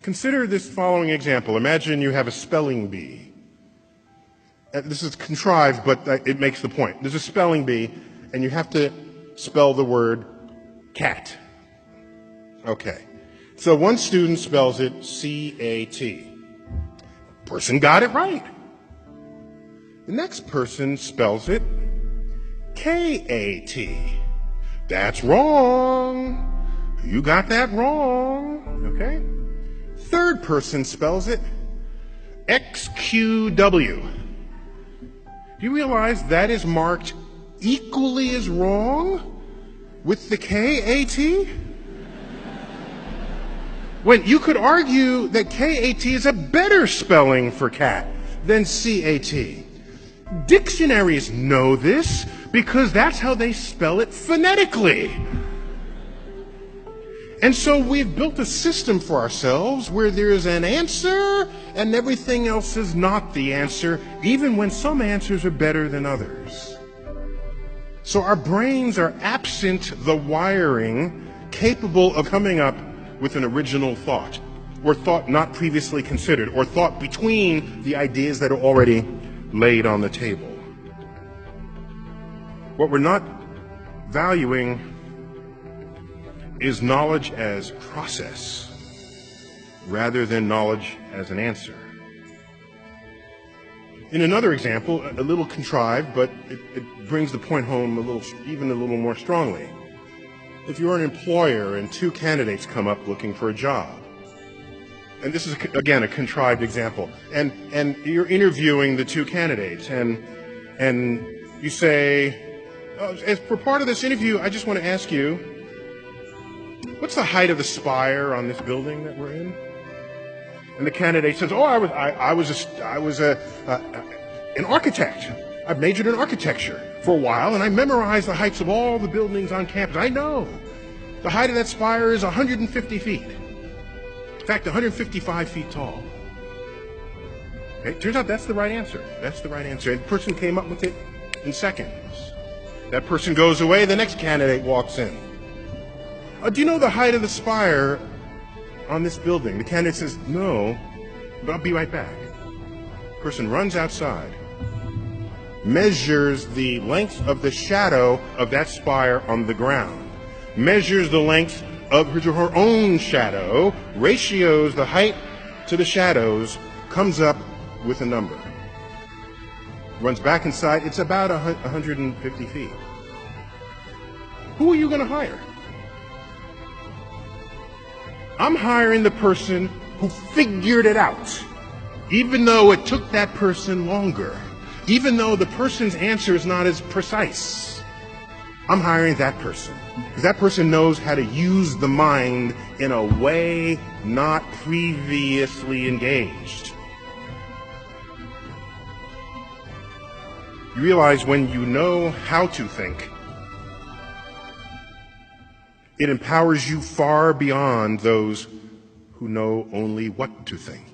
Consider this following example. Imagine you have a spelling bee. This is contrived, but it makes the point. There's a spelling bee, and you have to spell the word cat. Okay. So one student spells it C-A-T. Person got it right. The next person spells it K-A-T. That's wrong. You got that wrong. Okay? Third person spells it X-Q-W. Do you realize that is marked equally as wrong with the K-A-T? When you could argue that K-A-T is a better spelling for cat than C-A-T. Dictionaries know this because that's how they spell it phonetically. And so we've built a system for ourselves where there's an answer and everything else is not the answer, even when some answers are better than others. So our brains are absent the wiring capable of coming up with an original thought, or thought not previously considered, or thought between the ideas that are already laid on the table. What we're not valuing is knowledge as process rather than knowledge as an answer. In another example, a little contrived, but it brings the point home even a little more strongly. If you're an employer and two candidates come up looking for a job, and this is again a contrived example, and you're interviewing the two candidates, and you say, as for part of this interview, I just want to ask you, what's the height of the spire on this building that we're in? And the candidate says, oh, I was an architect. I've majored in architecture for a while, and I memorized the heights of all the buildings on campus. I know the height of that spire is 150 feet. In fact, 155 feet tall. Okay, turns out that's the right answer. That's the right answer. And the person came up with it in seconds. That person goes away, the next candidate walks in. Do you know the height of the spire on this building? The candidate says, no, but I'll be right back. Person runs outside, measures the length of the shadow of that spire on the ground, measures the length of her own shadow, ratios the height to the shadows, comes up with a number. Runs back inside, it's about 150 feet. Who are you going to hire? I'm hiring the person who figured it out, even though it took that person longer, even though the person's answer is not as precise. I'm hiring that person, because that person knows how to use the mind in a way not previously engaged. You realize when you know how to think, it empowers you far beyond those who know only what to think.